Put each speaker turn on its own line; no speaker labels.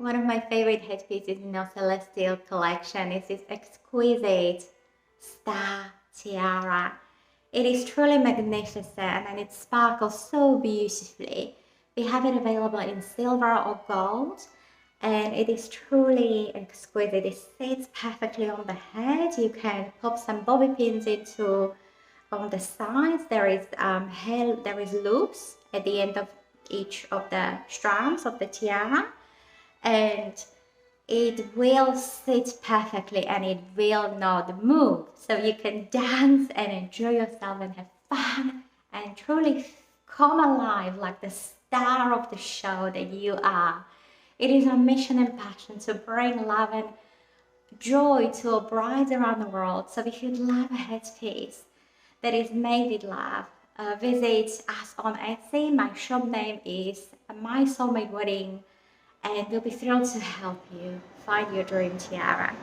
One of my favorite headpieces in our Celestial collection is this exquisite star tiara. It is truly magnificent and it sparkles so beautifully. We have it available in silver or gold, and it is truly exquisite. It sits perfectly on the head. You can pop some bobby pins into on the sides. There is loops at the end of each of the strands of the tiara, and it will sit perfectly and it will not move. So you can dance and enjoy yourself and have fun and truly come alive like the star of the show that you are. It is our mission and passion to bring love and joy to our brides around the world. So if you'd love a headpiece that is made with love, visit us on Etsy. My shop name is My Soulmate Wedding, and we'll be thrilled to help you find your dream tiara.